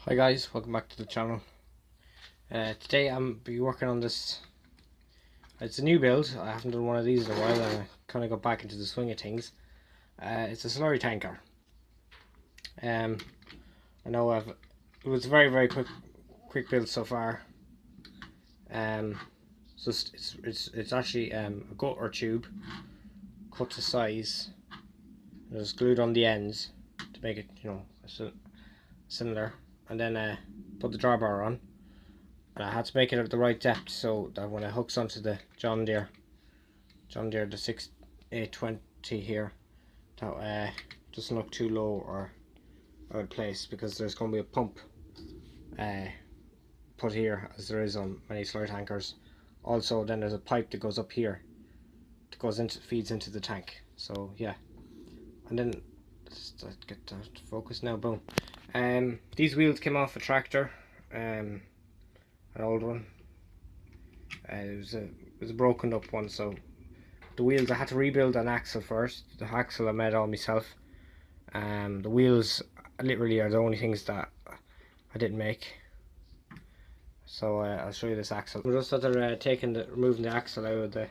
Hi guys, welcome back to the channel. Today I'm be working on this. It's a new build. I haven't done one of these in a while and I kind of got back into the swing of things. It's a slurry tanker. I know it was a very quick build so far. So it's actually a gutter tube cut to size. It was glued on the ends to make it, similar, and then put the drawbar on. And I had to make it at the right depth so that when it hooks onto the John Deere the 6820 here, that doesn't look too low or out of place, because there's going to be a pump put here, as there is on many slurry tankers. Also, then there's a pipe that goes up here that feeds into the tank. So yeah, and then let's get that to focus now. Boom. These wheels came off a tractor, an old one. It was a broken up one, so the wheels, I had to rebuild an axle first. The axle I made all myself. The wheels literally are the only things that I didn't make. So I'll show you this axle. We're just after removing the axle out of the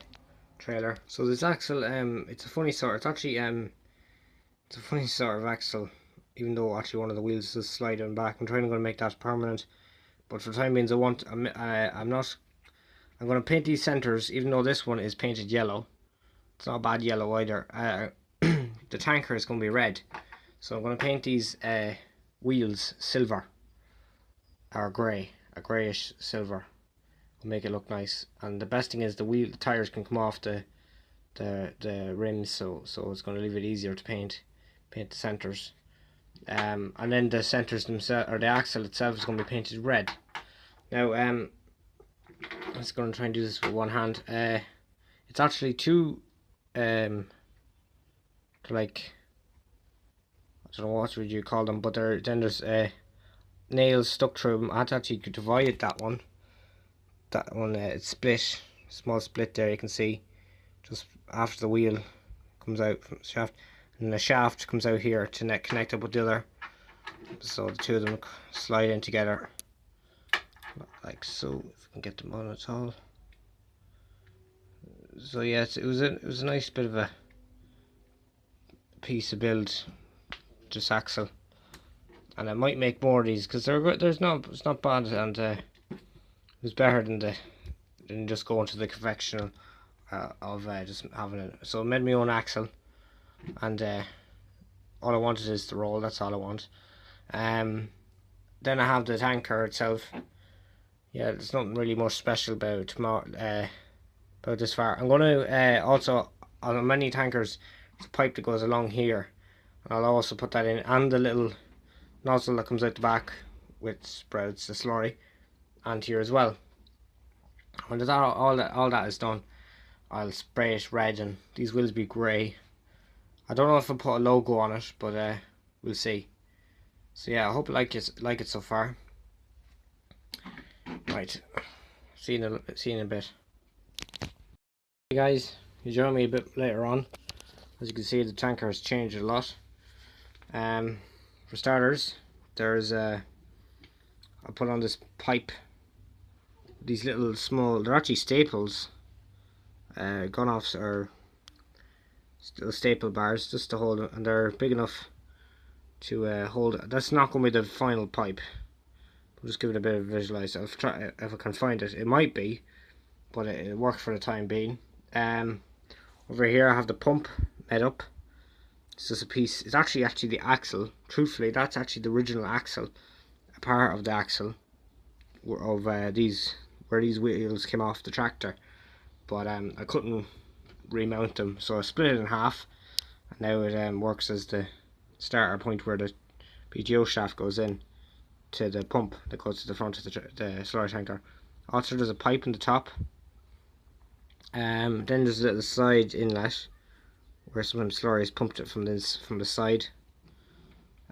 trailer. So this axle, it's a funny sort. It's actually it's a funny sort of axle, even though actually one of the wheels is sliding back. I'm going to make that permanent, but for the time being, I'm going to paint these centers, even though this one is painted yellow. It's not bad yellow either. The tanker is going to be red, so I'm going to paint these wheels silver or grey, a greyish silver. Will make it look nice. And the best thing is the tires can come off the rims, so it's going to leave it easier to paint the centers. And then the centers themselves, or the axle itself, is going to be painted red. Now I'm just going to try and do this with one hand. It's actually two like, I don't know what would you call them, but then there's nails stuck through them. I had to actually divide that one. It's split, small split there, you can see, just after the wheel comes out from the shaft, and the shaft comes out here to connect up with the other, so the two of them slide in together like so. If we can get them on at all. So yeah, it was a nice bit of a piece of build, just axle, and I might make more of these because it's not bad, and it was better than just going to the conventional of just having it. So I made my own axle, and all I wanted is the roll. That's all I want. Then I have the tanker itself. Yeah, there's nothing really much special about this far. I'm going to also, on many tankers, there's a pipe that goes along here, and I'll also put that in, and the little nozzle that comes out the back which spreads the slurry, and here as well. When all that is done, I'll spray it red, and these wheels be grey. I don't know if I'll put a logo on it, but we'll see. So yeah, I hope you like it so far. Right, see you in a bit. Hey guys, you join me a bit later on. As you can see, the tanker has changed a lot. For starters, there's I put on this pipe. These little small, they're actually staples, gun-offs, or still staple bars, just to hold it, and they're big enough to hold it. That's not going to be the final pipe. I'll just give it a bit of a visualize. I'll try if I can find it. It might be, but it worked for the time being. Over here I have the pump made up. It's just a piece. It's actually the axle. Truthfully, that's actually the original axle, a part of the axle of where these wheels came off the tractor. But I couldn't remount them, so I split it in half, and now it works as the starter point where the PTO shaft goes in to the pump that goes to the front of the slurry tanker. Also, there's a pipe in the top. Then there's a little side inlet where sometimes slurry is pumped it from the side.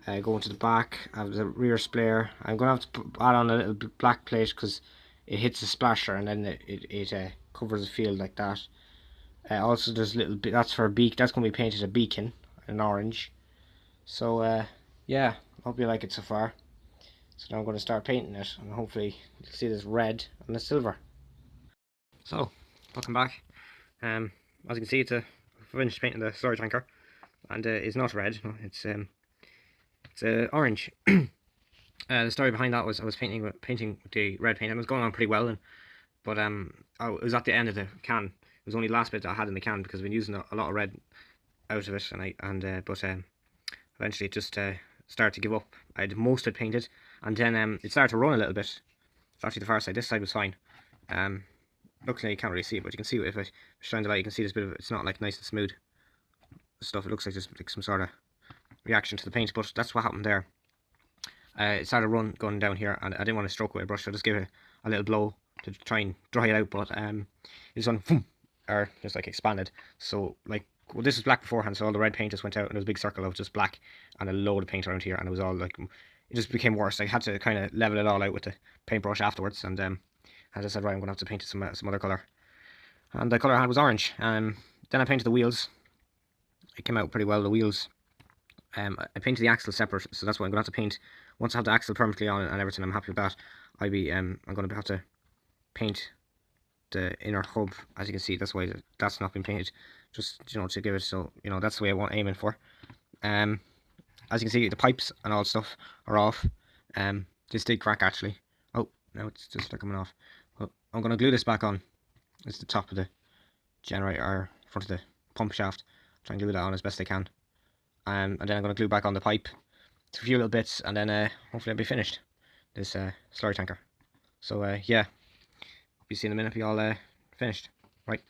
Going to the back, I have the rear splayer. I'm going to have to add on a little black plate because it hits the splasher, and then it covers the field like that. Also, there's a little bit, that's for a beak. That's going to be painted a beacon in orange. So yeah, hope you like it so far. So now I'm going to start painting it, and hopefully you'll see this red and the silver. So, welcome back. As you can see, it's finished painting the slurry tanker, and it's not red. No, it's orange. The story behind that was I was painting the red paint, and it was going on pretty well, but it was at the end of the can. It was only the last bit that I had in the can because I've been using a lot of red out of it, but eventually it just started to give up. I had most of it painted, and then it started to run a little bit. It's actually the far side. This side was fine. Looks like you can't really see it, but you can see if I shine the light, you can see this bit of it. It's not like nice and smooth stuff. It looks like just like some sort of reaction to the paint, but that's what happened there. It started going down here, and I didn't want to stroke away a brush, so I just gave it a little blow to try and dry it out, but it's on or just like expanded. So like, well, this was black beforehand, so all the red paint just went out, and there was a big circle of just black and a load of paint around here, and it was all like, it just became worse. I had to kind of level it all out with the paintbrush afterwards, and as I said, right, I'm gonna have to paint it some other color, and the color I had was orange. Then I painted the wheels. It came out pretty well. The wheels, I painted the axle separate, so that's what I'm gonna have to paint. Once I have the axle permanently on and everything, I'm happy with that. I'm gonna have to paint the inner hub. As you can see, that's why that's not been painted, just, you know, to give it, so, you know, that's the way I want aiming for. As you can see, the pipes and all stuff are off. This did crack actually. Oh, now it's just coming off. Well, I'm gonna glue this back on. It's the top of the generator, or front of the pump shaft. Try and glue that on as best I can. And then I'm gonna glue back on the pipe to a few little bits, and then hopefully I'll be finished this slurry tanker. So yeah, be seeing in a minute, be all finished. Right.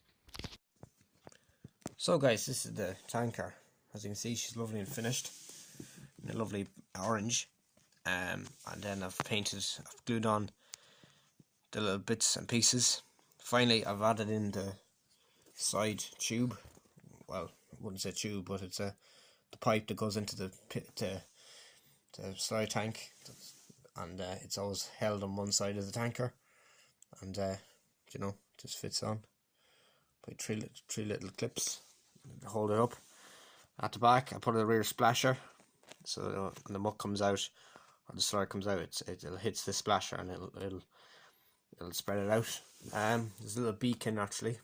So guys, this is the tanker. As you can see, she's lovely and finished in a lovely orange. And then I've glued on the little bits and pieces. Finally, I've added in the side tube. Well, I wouldn't say tube, but it's the pipe that goes into the slurry tank, and it's always held on one side of the tanker, and you know, just fits on by three little clips to hold it up. At the back, I put a rear splasher, so when the muck comes out or the slurry comes out, it hits the splasher and it'll spread it out. There's a little beacon actually.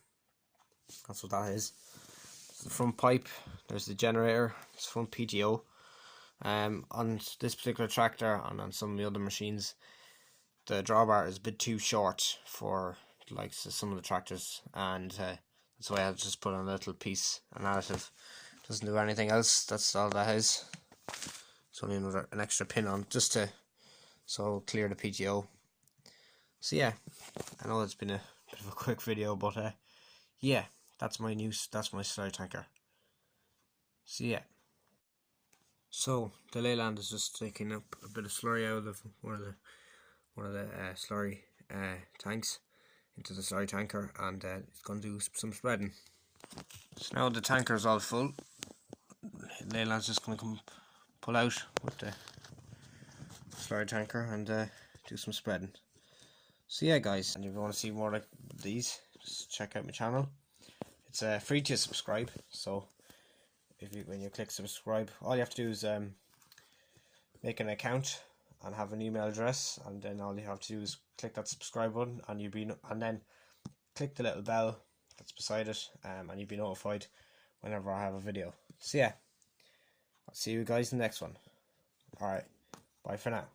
That's what that is. It's the front pipe. There's the generator. It's front PTO. On this particular tractor and on some of the other machines, the drawbar is a bit too short for like some of the tractors, and that's why I've just put on a little piece, an additive. Doesn't do anything else. That's all that is. It's only an extra pin on, just to clear the PTO. So yeah, I know it's been a bit of a quick video, but yeah, that's my slurry tanker. So yeah. So the Leyland is just taking up a bit of slurry out of one of the slurry tanks into the slurry tanker, and it's going to do some spreading. So now the tanker is all full. Leyland's just going to come pull out with the slurry tanker and do some spreading. So yeah guys, and if you want to see more like these, just check out my channel. It's free to subscribe, so when you click subscribe, all you have to do is make an account and have an email address, and then all you have to do is click that subscribe button, and then click the little bell that's beside it, and you'll be notified whenever I have a video. So yeah, I'll see you guys in the next one. Alright, bye for now.